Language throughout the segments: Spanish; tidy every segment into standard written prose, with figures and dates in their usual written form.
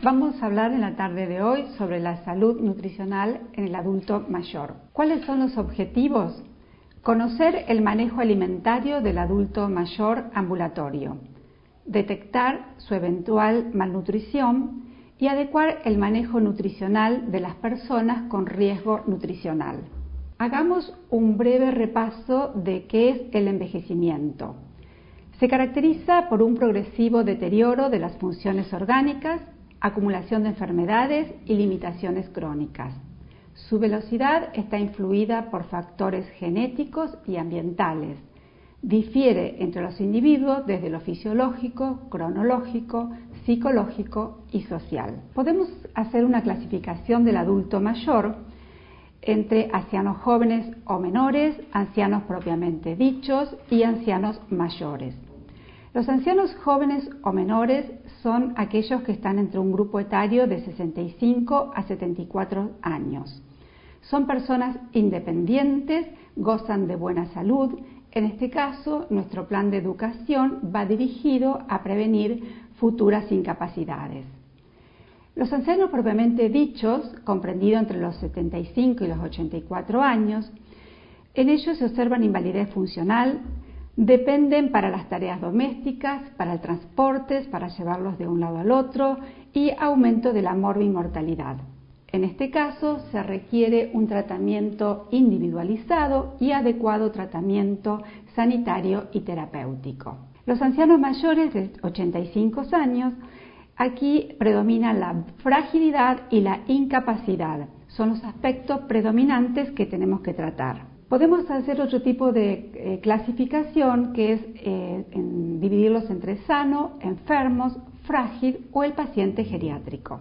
Vamos a hablar en la tarde de hoy sobre la salud nutricional en el adulto mayor. ¿Cuáles son los objetivos? Conocer el manejo alimentario del adulto mayor ambulatorio, detectar su eventual malnutrición y adecuar el manejo nutricional de las personas con riesgo nutricional. Hagamos un breve repaso de qué es el envejecimiento. Se caracteriza por un progresivo deterioro de las funciones orgánicas, acumulación de enfermedades y limitaciones crónicas. Su velocidad está influida por factores genéticos y ambientales. Difiere entre los individuos desde lo fisiológico, cronológico, psicológico y social. Podemos hacer una clasificación del adulto mayor entre ancianos jóvenes o menores, ancianos propiamente dichos y ancianos mayores. Los ancianos jóvenes o menores son aquellos que están entre un grupo etario de 65 a 74 años. Son personas independientes, gozan de buena salud. En este caso, nuestro plan de educación va dirigido a prevenir futuras incapacidades. Los ancianos propiamente dichos, comprendidos entre los 75 y los 84 años, en ellos se observan invalidez funcional, dependen para las tareas domésticas, para el transporte, para llevarlos de un lado al otro y aumento de la mortalidad. En este caso se requiere un tratamiento individualizado y adecuado tratamiento sanitario y terapéutico. Los ancianos mayores de 85 años, aquí predomina la fragilidad y la incapacidad. Son los aspectos predominantes que tenemos que tratar. Podemos hacer otro tipo de clasificación que es dividirlos entre sano, enfermos, frágil o el paciente geriátrico.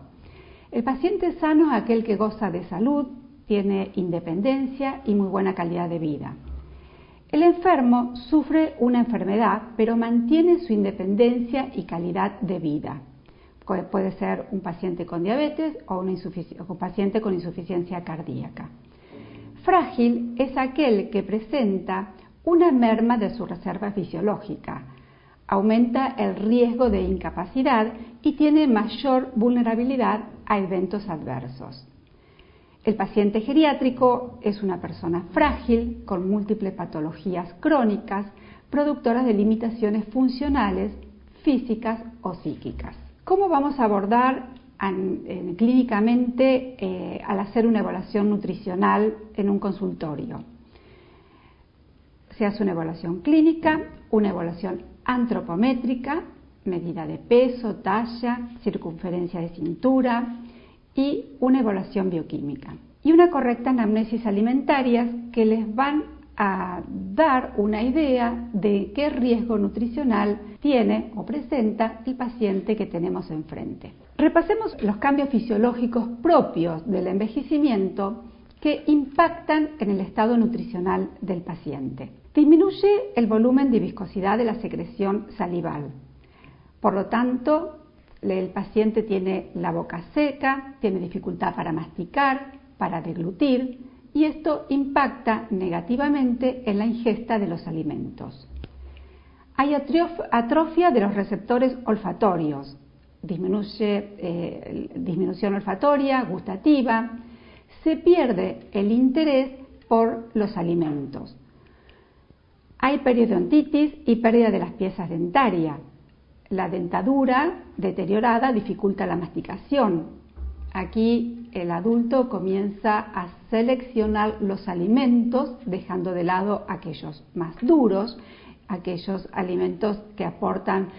El paciente sano es aquel que goza de salud, tiene independencia y muy buena calidad de vida. El enfermo sufre una enfermedad pero mantiene su independencia y calidad de vida. Puede ser un paciente con diabetes o un paciente con insuficiencia cardíaca. Frágil es aquel que presenta una merma de su reserva fisiológica, aumenta el riesgo de incapacidad y tiene mayor vulnerabilidad a eventos adversos. El paciente geriátrico es una persona frágil con múltiples patologías crónicas, productoras de limitaciones funcionales, físicas o psíquicas. ¿Cómo vamos a abordar clínicamente al hacer una evaluación nutricional en un consultorio? Se hace una evaluación clínica, una evaluación antropométrica, medida de peso, talla, circunferencia de cintura y una evaluación bioquímica. Y una correcta anamnesis alimentaria que les van a dar una idea de qué riesgo nutricional tiene o presenta el paciente que tenemos enfrente. Repasemos los cambios fisiológicos propios del envejecimiento que impactan en el estado nutricional del paciente. Disminuye el volumen de viscosidad de la secreción salival. Por lo tanto, el paciente tiene la boca seca, tiene dificultad para masticar, para deglutir, y esto impacta negativamente en la ingesta de los alimentos. Hay atrofia de los receptores olfatorios, disminución olfatoria, gustativa, se pierde el interés por los alimentos. Hay periodontitis y pérdida de las piezas dentarias. La dentadura deteriorada dificulta la masticación. Aquí el adulto comienza a seleccionar los alimentos, dejando de lado aquellos más duros, aquellos alimentos que aportan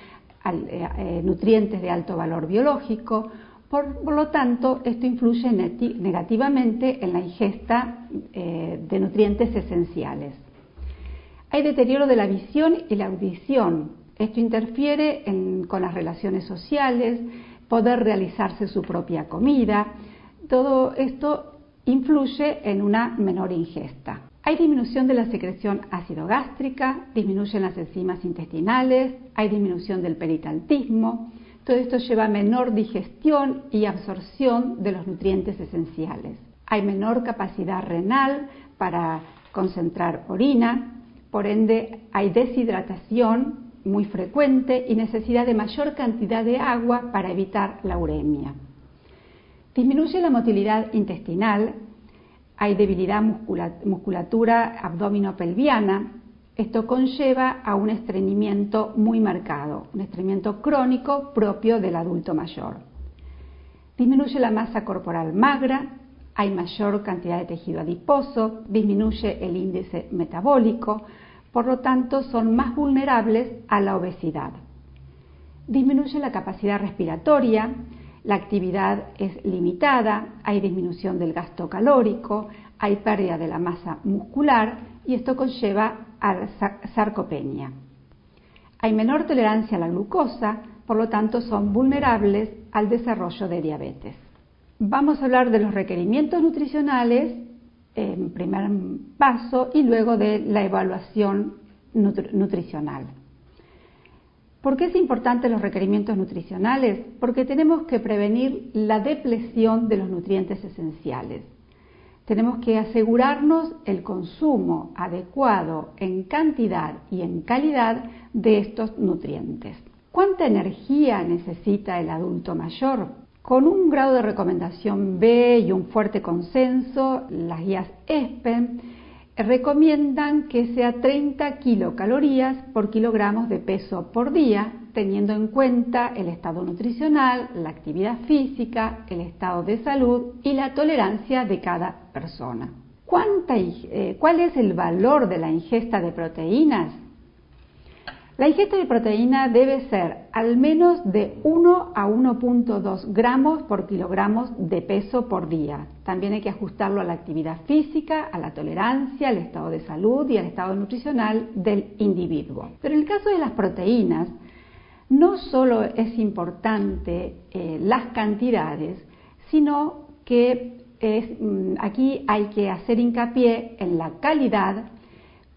nutrientes de alto valor biológico. Por lo tanto, esto influye negativamente en la ingesta de nutrientes esenciales. Hay deterioro de la visión y la audición. Esto interfiere con las relaciones sociales, poder realizarse su propia comida. Todo esto influye en una menor ingesta. Hay disminución de la secreción ácido gástrica, disminuyen las enzimas intestinales, hay disminución del peritaltismo. Todo esto lleva a menor digestión y absorción de los nutrientes esenciales. Hay menor capacidad renal para concentrar orina, por ende hay deshidratación muy frecuente y necesidad de mayor cantidad de agua para evitar la uremia. Disminuye la motilidad intestinal, hay debilidad musculatura abdominopelviana. Esto conlleva a un estreñimiento muy marcado, un estreñimiento crónico propio del adulto mayor. Disminuye la masa corporal magra, hay mayor cantidad de tejido adiposo, disminuye el índice metabólico, por lo tanto son más vulnerables a la obesidad. Disminuye la capacidad respiratoria, la actividad es limitada, hay disminución del gasto calórico, hay pérdida de la masa muscular y esto conlleva a la sarcopenia. Hay menor tolerancia a la glucosa, por lo tanto son vulnerables al desarrollo de diabetes. Vamos a hablar de los requerimientos nutricionales en primer paso y luego de la evaluación nutricional. ¿Por qué es importante los requerimientos nutricionales? Porque tenemos que prevenir la depleción de los nutrientes esenciales. Tenemos que asegurarnos el consumo adecuado en cantidad y en calidad de estos nutrientes. ¿Cuánta energía necesita el adulto mayor? Con un grado de recomendación B y un fuerte consenso, las guías ESPEN recomiendan que sea 30 kilocalorías por kilogramos de peso por día, teniendo en cuenta el estado nutricional, la actividad física, el estado de salud y la tolerancia de cada persona. ¿Cuál es el valor de la ingesta de proteínas? La ingesta de proteína debe ser al menos de 1 a 1.2 gramos por kilogramos de peso por día. También hay que ajustarlo a la actividad física, a la tolerancia, al estado de salud y al estado nutricional del individuo. Pero en el caso de las proteínas, no solo es importante las cantidades, sino que aquí hay que hacer hincapié en la calidad,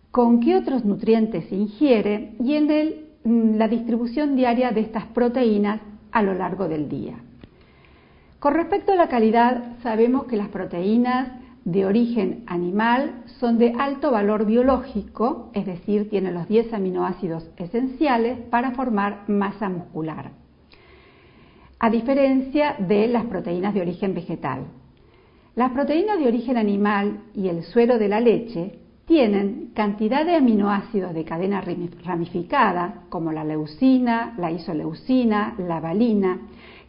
con qué otros nutrientes se ingiere y en la distribución diaria de estas proteínas a lo largo del día. Con respecto a la calidad, sabemos que las proteínas de origen animal son de alto valor biológico, es decir, tienen los 10 aminoácidos esenciales para formar masa muscular, a diferencia de las proteínas de origen vegetal. Las proteínas de origen animal y el suero de la leche tienen cantidad de aminoácidos de cadena ramificada, como la leucina, la isoleucina, la valina,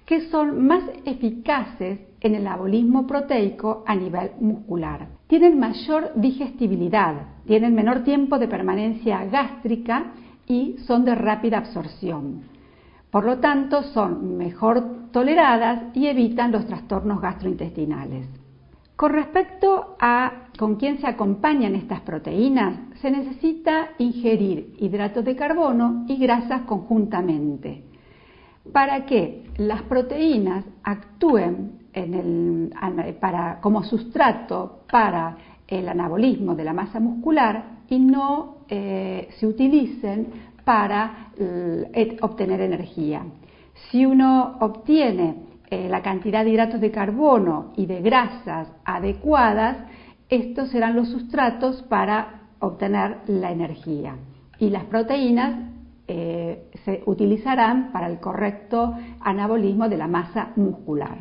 que son más eficaces en el anabolismo proteico a nivel muscular. Tienen mayor digestibilidad, tienen menor tiempo de permanencia gástrica y son de rápida absorción. Por lo tanto, son mejor toleradas y evitan los trastornos gastrointestinales. Con respecto a con quién se acompañan estas proteínas, se necesita ingerir hidratos de carbono y grasas conjuntamente para que las proteínas actúen como sustrato para el anabolismo de la masa muscular y no se utilicen para obtener energía. Si uno obtiene la cantidad de hidratos de carbono y de grasas adecuadas, estos serán los sustratos para obtener la energía. Y las proteínas se utilizarán para el correcto anabolismo de la masa muscular.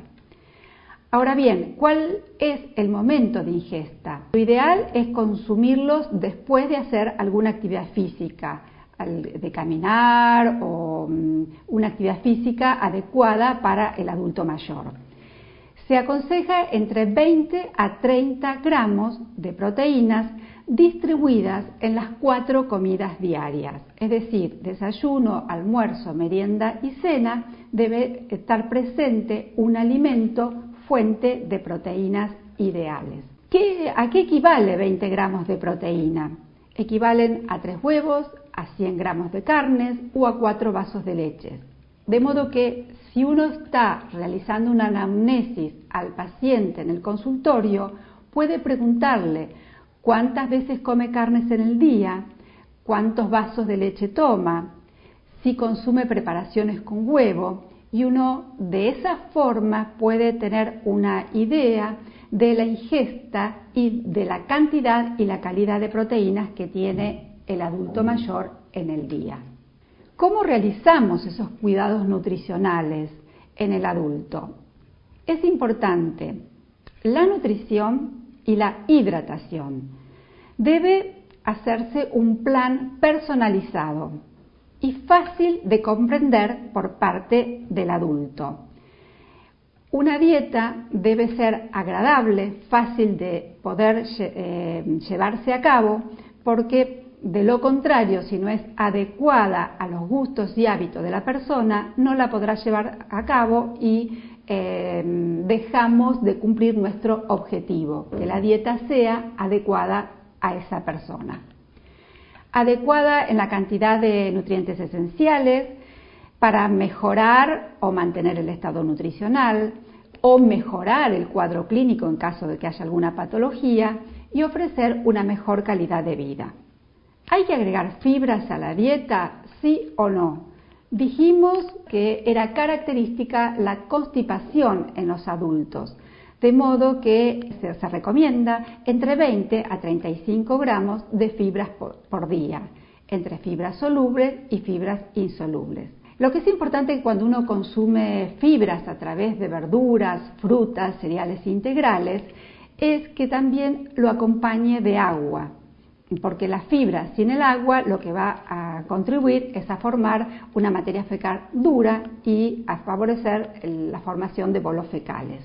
Ahora bien, ¿cuál es el momento de ingesta? Lo ideal es consumirlos después de hacer alguna actividad física, de caminar o una actividad física adecuada para el adulto mayor. Se aconseja entre 20 a 30 gramos de proteínas distribuidas en las 4 comidas diarias, es decir, desayuno, almuerzo, merienda y cena. Debe estar presente un alimento fuente de proteínas ideales. ¿A qué equivale 20 gramos de proteína? Equivalen a 3 huevos, a 100 gramos de carnes o a 4 vasos de leche. De modo que si uno está realizando una anamnesis al paciente en el consultorio, puede preguntarle cuántas veces come carnes en el día, cuántos vasos de leche toma, si consume preparaciones con huevo, y uno de esa forma puede tener una idea de la ingesta y de la cantidad y la calidad de proteínas que tiene el adulto mayor en el día. ¿Cómo realizamos esos cuidados nutricionales en el adulto? Es importante la nutrición y la hidratación. Debe hacerse un plan personalizado y fácil de comprender por parte del adulto. Una dieta debe ser agradable, fácil de poder llevarse a cabo, porque de lo contrario, si no es adecuada a los gustos y hábitos de la persona, no la podrá llevar a cabo y dejamos de cumplir nuestro objetivo, que la dieta sea adecuada a esa persona. Adecuada en la cantidad de nutrientes esenciales para mejorar o mantener el estado nutricional o mejorar el cuadro clínico en caso de que haya alguna patología y ofrecer una mejor calidad de vida. ¿Hay que agregar fibras a la dieta? ¿Sí o no? Dijimos que era característica la constipación en los adultos, de modo que se recomienda entre 20 a 35 gramos de fibras por día, entre fibras solubles y fibras insolubles. Lo que es importante cuando uno consume fibras a través de verduras, frutas, cereales integrales, es que también lo acompañe de agua, porque la fibra sin el agua lo que va a contribuir es a formar una materia fecal dura y a favorecer la formación de bolos fecales.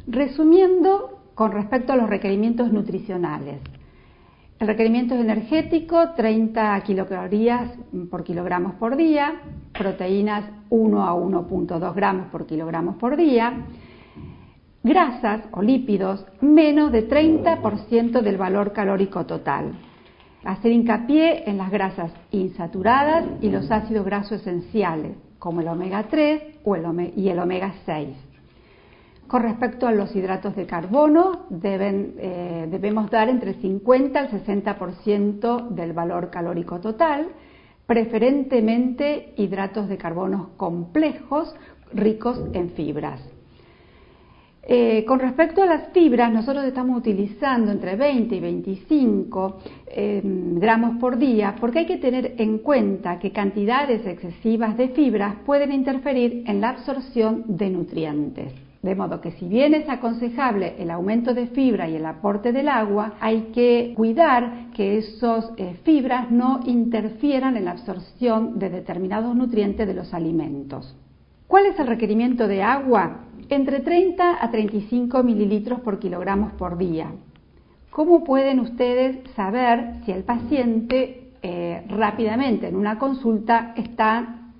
Resumiendo, con respecto a los requerimientos nutricionales, el requerimiento energético 30 kilocalorías por kilogramos por día, proteínas 1 a 1.2 gramos por kilogramos por día, grasas o lípidos menos de 30% del valor calórico total. Hacer hincapié en las grasas insaturadas y los ácidos grasos esenciales, como el omega 3 y el omega 6. Con respecto a los hidratos de carbono, debemos dar entre el 50 al 60% del valor calórico total, preferentemente hidratos de carbono complejos ricos en fibras. Con respecto a las fibras, nosotros estamos utilizando entre 20 y 25 gramos por día, porque hay que tener en cuenta que cantidades excesivas de fibras pueden interferir en la absorción de nutrientes. De modo que si bien es aconsejable el aumento de fibra y el aporte del agua, hay que cuidar que esas fibras no interfieran en la absorción de determinados nutrientes de los alimentos. ¿Cuál es el requerimiento de agua? Entre 30 a 35 mililitros por kilogramos por día. ¿Cómo pueden ustedes saber si el paciente rápidamente en una consulta está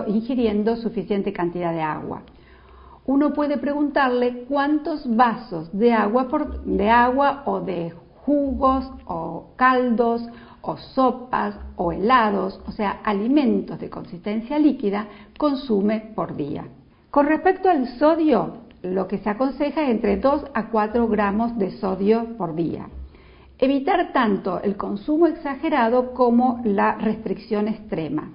ingiriendo suficiente cantidad de agua? Uno puede preguntarle cuántos vasos de agua o de jugos o caldos o sopas o helados, o sea, alimentos de consistencia líquida, consume por día. Con respecto al sodio, lo que se aconseja es entre 2 a 4 gramos de sodio por día. Evitar tanto el consumo exagerado como la restricción extrema.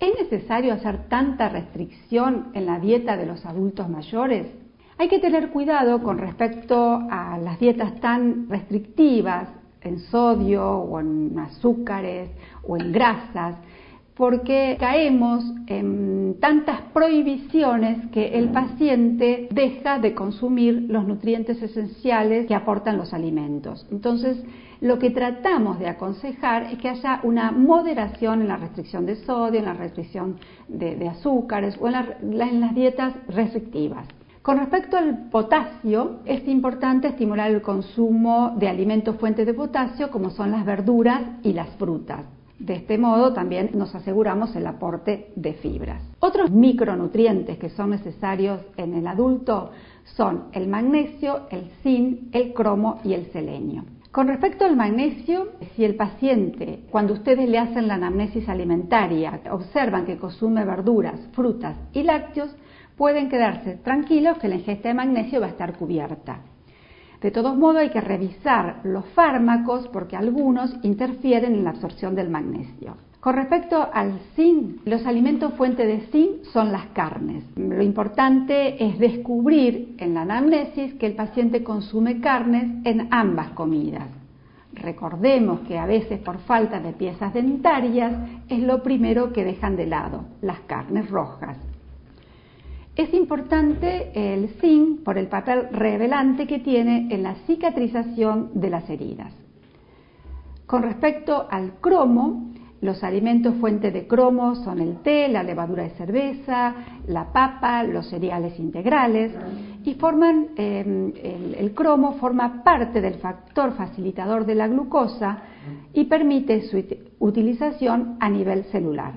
¿Es necesario hacer tanta restricción en la dieta de los adultos mayores? Hay que tener cuidado con respecto a las dietas tan restrictivas en sodio o en azúcares o en grasas, porque caemos en tantas prohibiciones que el paciente deja de consumir los nutrientes esenciales que aportan los alimentos. Entonces, lo que tratamos de aconsejar es que haya una moderación en la restricción de sodio, en la restricción de azúcares o en las dietas restrictivas. Con respecto al potasio, es importante estimular el consumo de alimentos fuentes de potasio como son las verduras y las frutas. De este modo también nos aseguramos el aporte de fibras. Otros micronutrientes que son necesarios en el adulto son el magnesio, el zinc, el cromo y el selenio. Con respecto al magnesio, si el paciente, cuando ustedes le hacen la anamnesis alimentaria, observan que consume verduras, frutas y lácteos, pueden quedarse tranquilos que la ingesta de magnesio va a estar cubierta. De todos modos hay que revisar los fármacos porque algunos interfieren en la absorción del magnesio. Con respecto al zinc, los alimentos fuente de zinc son las carnes. Lo importante es descubrir en la anamnesis que el paciente consume carnes en ambas comidas. Recordemos que a veces por falta de piezas dentarias es lo primero que dejan de lado, las carnes rojas. Es importante el zinc por el papel revelante que tiene en la cicatrización de las heridas. Con respecto al cromo, los alimentos fuente de cromo son el té, la levadura de cerveza, la papa, los cereales integrales y el cromo forma parte del factor facilitador de la glucosa y permite su utilización a nivel celular.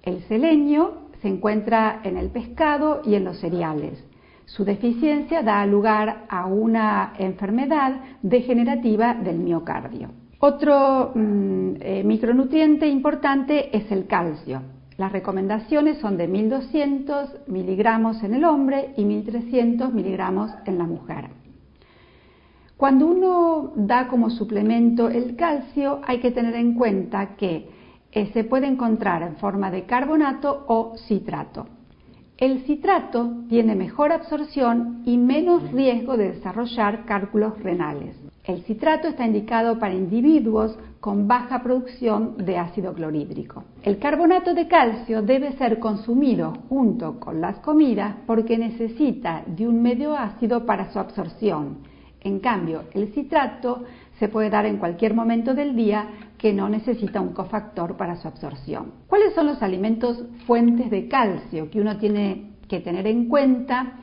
El selenio se encuentra en el pescado y en los cereales. Su deficiencia da lugar a una enfermedad degenerativa del miocardio. Otro micronutriente importante es el calcio. Las recomendaciones son de 1.200 miligramos en el hombre y 1.300 miligramos en la mujer. Cuando uno da como suplemento el calcio, hay que tener en cuenta que se puede encontrar en forma de carbonato o citrato. El citrato tiene mejor absorción y menos riesgo de desarrollar cálculos renales. El citrato está indicado para individuos con baja producción de ácido clorhídrico. El carbonato de calcio debe ser consumido junto con las comidas porque necesita de un medio ácido para su absorción. En cambio, el citrato se puede dar en cualquier momento del día que no necesita un cofactor para su absorción. ¿Cuáles son los alimentos fuentes de calcio que uno tiene que tener en cuenta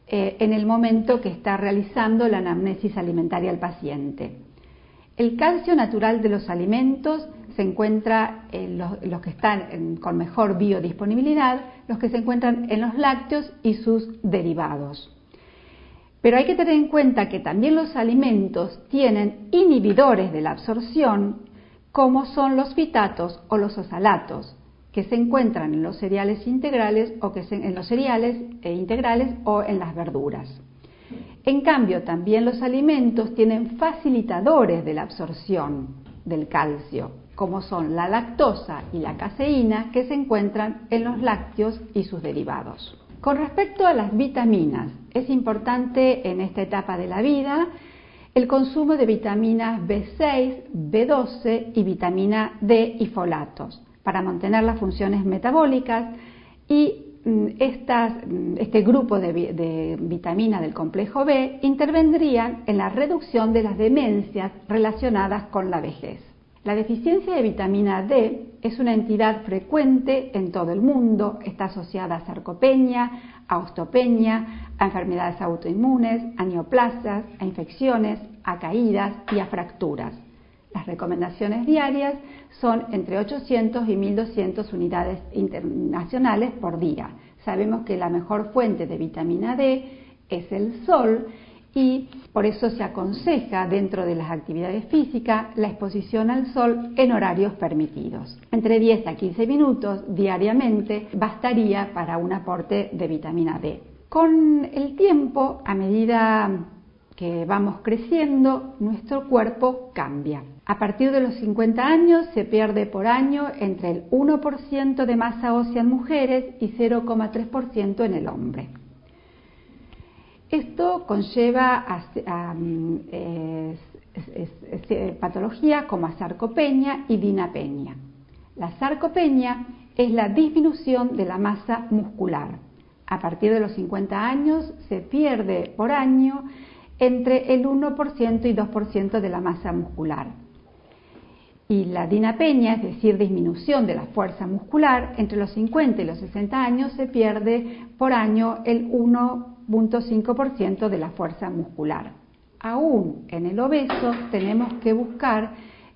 en el momento que está realizando la anamnesis alimentaria al paciente? El calcio natural de los alimentos se encuentra en los que están con mejor biodisponibilidad, los que se encuentran en los lácteos y sus derivados. Pero hay que tener en cuenta que también los alimentos tienen inhibidores de la absorción, como son los fitatos o los oxalatos, que se encuentran en los cereales integrales o en las verduras. En cambio, también los alimentos tienen facilitadores de la absorción del calcio, como son la lactosa y la caseína, que se encuentran en los lácteos y sus derivados. Con respecto a las vitaminas, es importante en esta etapa de la vida el consumo de vitaminas B6, B12 y vitamina D y folatos para mantener las funciones metabólicas y este grupo de vitaminas del complejo B intervendrían en la reducción de las demencias relacionadas con la vejez. La deficiencia de vitamina D es una entidad frecuente en todo el mundo, está asociada a sarcopenia, a osteopenia, a enfermedades autoinmunes, a neoplasias, a infecciones, a caídas y a fracturas. Las recomendaciones diarias son entre 800 y 1.200 unidades internacionales por día. Sabemos que la mejor fuente de vitamina D es el sol y por eso se aconseja dentro de las actividades físicas la exposición al sol en horarios permitidos. Entre 10 a 15 minutos diariamente bastaría para un aporte de vitamina D. Con el tiempo, a medida que vamos creciendo, nuestro cuerpo cambia. A partir de los 50 años se pierde por año entre el 1% de masa ósea en mujeres y 0,3% en el hombre. Esto conlleva a patologías como a sarcopenia y dinapenia. La sarcopenia es la disminución de la masa muscular. A partir de los 50 años se pierde por año entre el 1% y 2% de la masa muscular. Y la dinapenia, es decir, disminución de la fuerza muscular, entre los 50 y los 60 años se pierde por año el 1,5% de la fuerza muscular. Aún en el obeso tenemos que buscar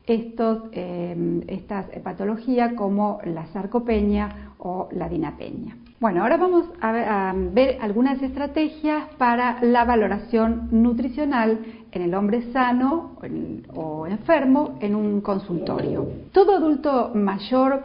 estas patologías como la sarcopenia o la dinapenia. Bueno, ahora vamos a ver algunas estrategias para la valoración nutricional en el hombre sano o enfermo en un consultorio. Todo adulto mayor,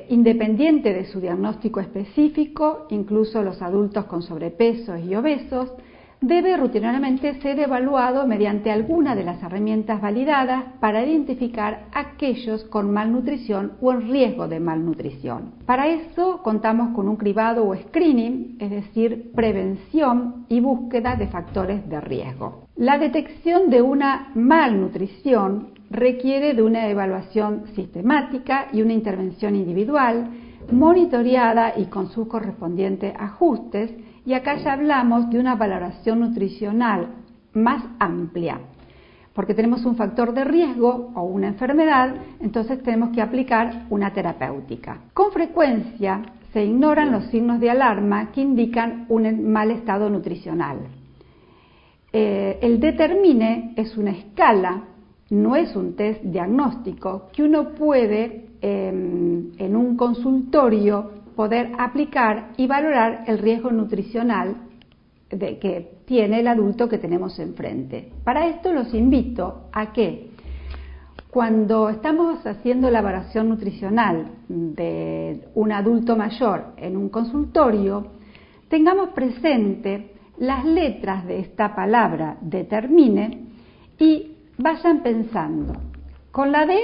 independiente de su diagnóstico específico, incluso los adultos con sobrepeso y obesos, debe rutinariamente ser evaluado mediante alguna de las herramientas validadas para identificar aquellos con malnutrición o en riesgo de malnutrición. Para eso contamos con un cribado o screening, es decir, prevención y búsqueda de factores de riesgo. La detección de una malnutrición requiere de una evaluación sistemática y una intervención individual, monitoreada y con sus correspondientes ajustes, Y acá ya hablamos de una valoración nutricional más amplia, porque tenemos un factor de riesgo o una enfermedad, entonces tenemos que aplicar una terapéutica. Con frecuencia se ignoran los signos de alarma que indican un mal estado nutricional. El Determine es una escala, no es un test diagnóstico que uno puede en un consultorio poder aplicar y valorar el riesgo nutricional que tiene el adulto que tenemos enfrente. Para esto los invito a que cuando estamos haciendo la evaluación nutricional de un adulto mayor en un consultorio, tengamos presente las letras de esta palabra Determine y vayan pensando. Con la D,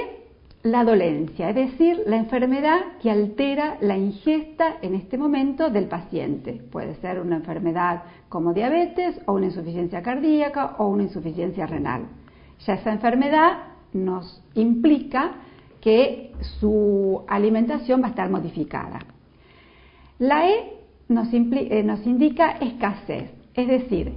la dolencia, es decir, la enfermedad que altera la ingesta en este momento del paciente. Puede ser una enfermedad como diabetes o una insuficiencia cardíaca o una insuficiencia renal. Ya esa enfermedad nos implica que su alimentación va a estar modificada. La E nos indica escasez, es decir,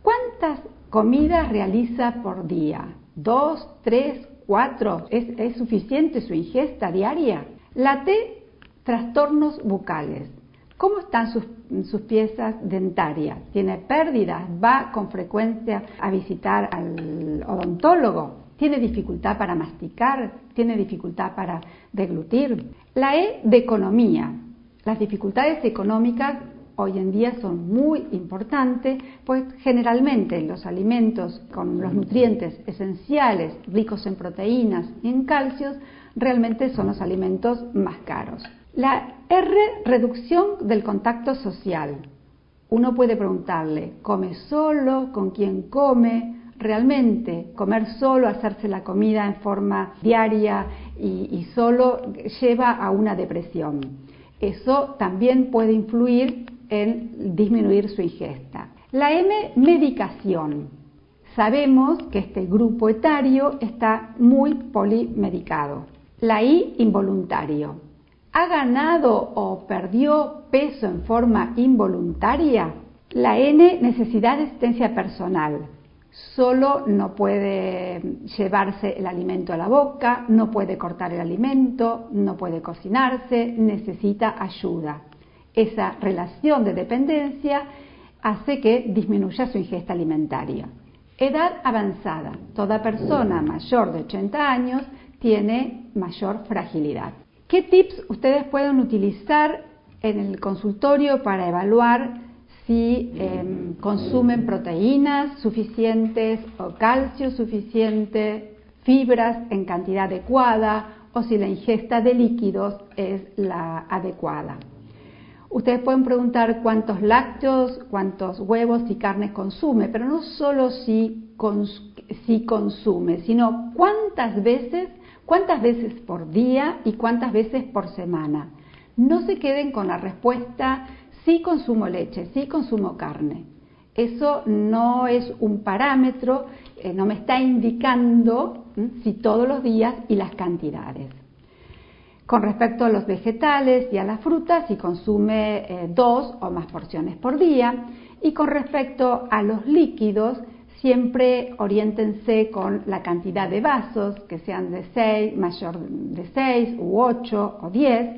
¿cuántas comidas realiza por día? ¿2, 3, 4? ¿Es suficiente su ingesta diaria? La T, trastornos bucales. ¿Cómo están sus piezas dentarias? ¿Tiene pérdidas? ¿Va con frecuencia a visitar al odontólogo? ¿Tiene dificultad para masticar? ¿Tiene dificultad para deglutir? La E, de economía. Las dificultades económicas hoy en día son muy importantes, pues generalmente los alimentos con los nutrientes esenciales, ricos en proteínas y en calcios, realmente son los alimentos más caros. La R, reducción del contacto social. Uno puede preguntarle, ¿come solo? ¿Con quién come? Realmente comer solo, hacerse la comida en forma diaria y solo lleva a una depresión. Eso también puede influir en disminuir su ingesta. La M, medicación. Sabemos que este grupo etario está muy polimedicado. La I, involuntario. ¿Ha ganado o perdió peso en forma involuntaria? La N, necesidad de asistencia personal. Solo no puede llevarse el alimento a la boca, no puede cortar el alimento, no puede cocinarse, necesita ayuda. Esa relación de dependencia hace que disminuya su ingesta alimentaria. Edad avanzada. Toda persona mayor de 80 años tiene mayor fragilidad. ¿Qué tips ustedes pueden utilizar en el consultorio para evaluar si consumen proteínas suficientes o calcio suficiente, fibras en cantidad adecuada o si la ingesta de líquidos es la adecuada? Ustedes pueden preguntar cuántos lácteos, cuántos huevos y carnes consume, pero no solo si consume, sino cuántas veces por día y cuántas veces por semana. No se queden con la respuesta sí consumo leche, sí consumo carne. Eso no es un parámetro, no me está indicando si todos los días y las cantidades. Con respecto a los vegetales y a las frutas, si consume 2 o más porciones por día. Y con respecto a los líquidos, siempre oriéntense con la cantidad de vasos, que sean de 6, mayor de 6 u 8 o 10.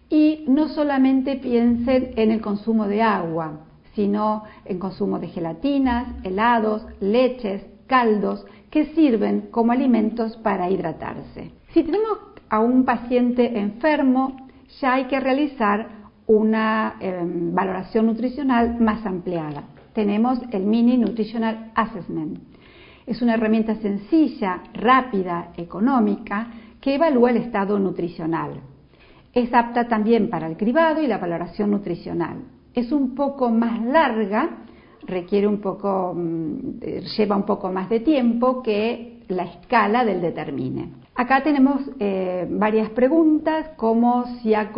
Y no solamente piensen en el consumo de agua, sino en consumo de gelatinas, helados, leches, caldos, que sirven como alimentos para hidratarse. Si tenemos a un paciente enfermo, ya hay que realizar una valoración nutricional más ampliada. Tenemos el Mini Nutritional Assessment. Es una herramienta sencilla, rápida, económica, que evalúa el estado nutricional. Es apta también para el cribado y la valoración nutricional. Es un poco más larga, lleva un poco más de tiempo que la escala del Determine. Acá tenemos varias preguntas, como si ha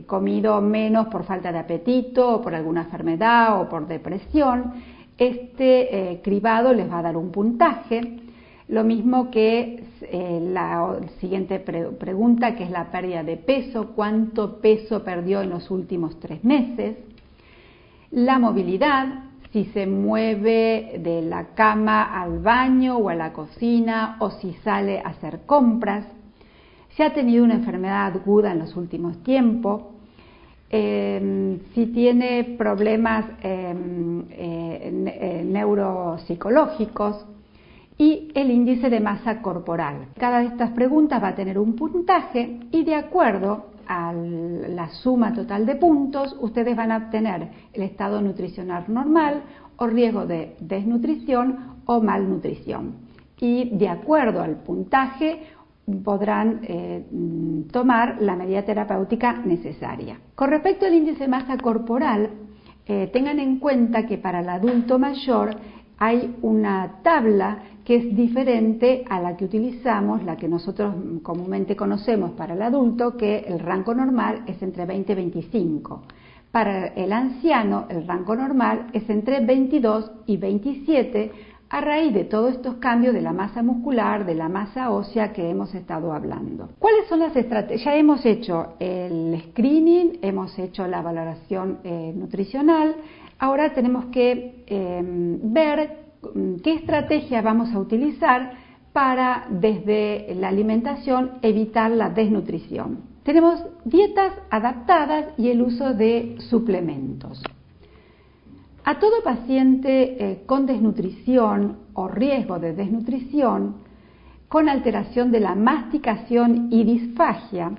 comido menos por falta de apetito, o por alguna enfermedad, o por depresión. Este cribado les va a dar un puntaje. Lo mismo que la siguiente pregunta, que es la pérdida de peso, cuánto peso perdió en los últimos 3 meses. la movilidad, si se mueve de la cama al baño o a la cocina o si sale a hacer compras, si ha tenido una enfermedad aguda en los últimos tiempos, si tiene problemas neuropsicológicos y el índice de masa corporal. Cada de estas preguntas va a tener un puntaje y de acuerdo a la suma total de puntos, ustedes van a obtener el estado nutricional normal o riesgo de desnutrición o malnutrición. Y de acuerdo al puntaje podrán tomar la medida terapéutica necesaria. Con respecto al índice de masa corporal, tengan en cuenta que para el adulto mayor hay una tabla que es diferente a la que utilizamos, la que nosotros comúnmente conocemos para el adulto, que el rango normal es entre 20 y 25. Para el anciano, el rango normal es entre 22 y 27, a raíz de todos estos cambios de la masa muscular, de la masa ósea que hemos estado hablando. ¿Cuáles son las estrategias? Ya hemos hecho el screening, hemos hecho la valoración nutricional, ahora tenemos que ver qué estrategia vamos a utilizar para, desde la alimentación, evitar la desnutrición. Tenemos dietas adaptadas y el uso de suplementos. A todo paciente con desnutrición o riesgo de desnutrición, con alteración de la masticación y disfagia,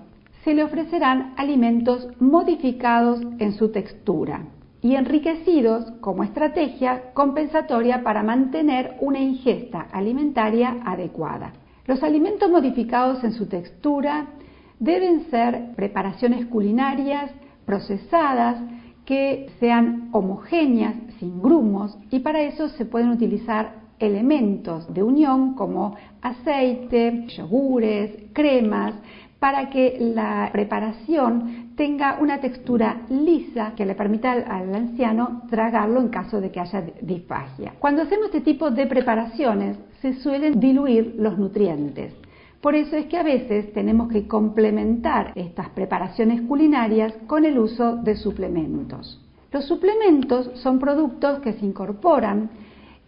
se le ofrecerán alimentos modificados en su textura y enriquecidos como estrategia compensatoria para mantener una ingesta alimentaria adecuada. Los alimentos modificados en su textura deben ser preparaciones culinarias procesadas que sean homogéneas, sin grumos, y para eso se pueden utilizar elementos de unión como aceite, yogures, cremas, para que la preparación tenga una textura lisa que le permita al anciano tragarlo en caso de que haya disfagia. Cuando hacemos este tipo de preparaciones se suelen diluir los nutrientes. Por eso es que a veces tenemos que complementar estas preparaciones culinarias con el uso de suplementos. Los suplementos son productos que se incorporan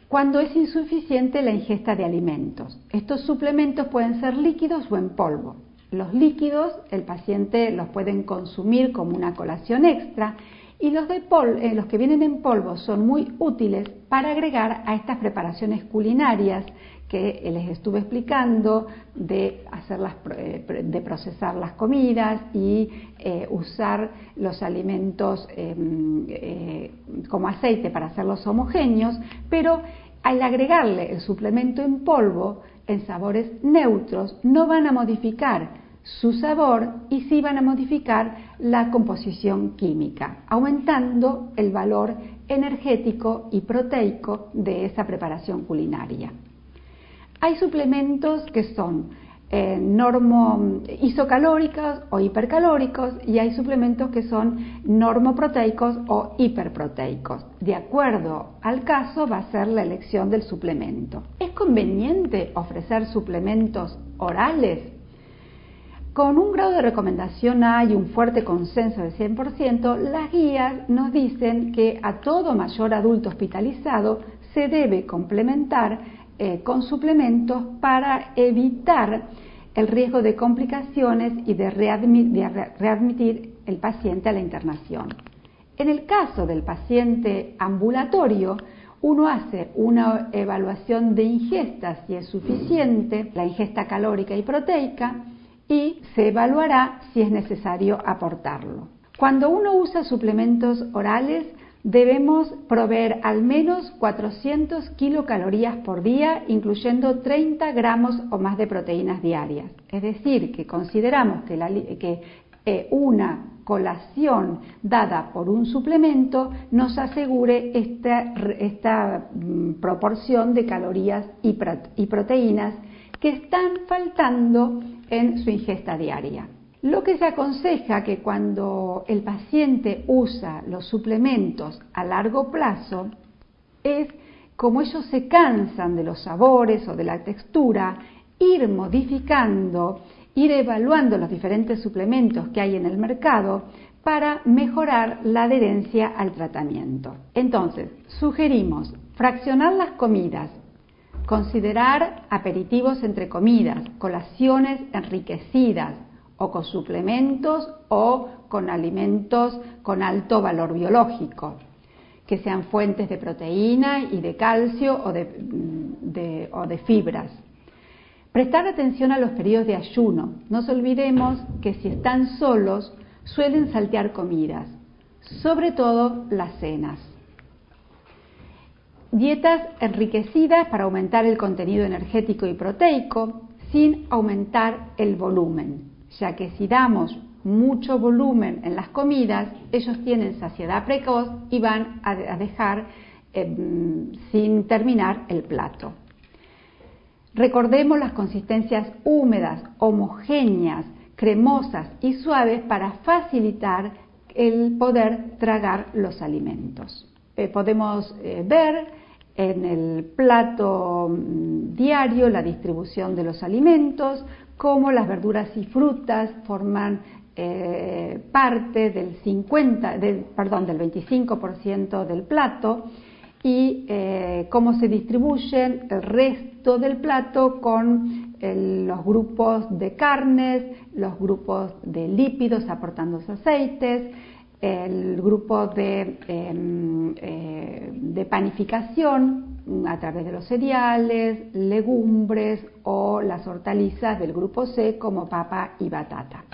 cuando es insuficiente la ingesta de alimentos. Estos suplementos pueden ser líquidos o en polvo. Los líquidos el paciente los pueden consumir como una colación extra y los que vienen en polvo son muy útiles para agregar a estas preparaciones culinarias que les estuve explicando, de procesar las comidas y usar los alimentos como aceite para hacerlos homogéneos, pero al agregarle el suplemento en polvo, en sabores neutros, no van a modificar su sabor y sí van a modificar la composición química, aumentando el valor energético y proteico de esa preparación culinaria. Hay suplementos que son isocalóricos o hipercalóricos y hay suplementos que son normoproteicos o hiperproteicos. De acuerdo al caso va a ser la elección del suplemento. ¿Es conveniente ofrecer suplementos orales? Con un grado de recomendación A y un fuerte consenso del 100%, las guías nos dicen que a todo mayor adulto hospitalizado se debe complementar con suplementos para evitar el riesgo de complicaciones y de readmitir el paciente a la internación. En el caso del paciente ambulatorio, uno hace una evaluación de ingesta, si es suficiente la ingesta calórica y proteica, y se evaluará si es necesario aportarlo. Cuando uno usa suplementos orales, debemos proveer al menos 400 kilocalorías por día, incluyendo 30 gramos o más de proteínas diarias. Es decir, que consideramos que una colación dada por un suplemento nos asegure esta proporción de calorías y proteínas que están faltando en su ingesta diaria. Lo que se aconseja que cuando el paciente usa los suplementos a largo plazo es, como ellos se cansan de los sabores o de la textura, ir modificando, ir evaluando los diferentes suplementos que hay en el mercado para mejorar la adherencia al tratamiento. Entonces, sugerimos fraccionar las comidas, considerar aperitivos entre comidas, colaciones enriquecidas o con suplementos o con alimentos con alto valor biológico, que sean fuentes de proteína y de calcio o de fibras. Prestar atención a los periodos de ayuno. No nos olvidemos que si están solos suelen saltear comidas, sobre todo las cenas. Dietas enriquecidas para aumentar el contenido energético y proteico sin aumentar el volumen, ya que si damos mucho volumen en las comidas, ellos tienen saciedad precoz y van a dejar sin terminar el plato. Recordemos las consistencias húmedas, homogéneas, cremosas y suaves para facilitar el poder tragar los alimentos. Podemos ver en el plato diario la distribución de los alimentos, cómo las verduras y frutas forman parte del 25% del plato y cómo se distribuyen el resto del plato con los grupos de carnes, los grupos de lípidos aportando los aceites, el grupo de panificación a través de los cereales, legumbres o las hortalizas del grupo C como papa y batata.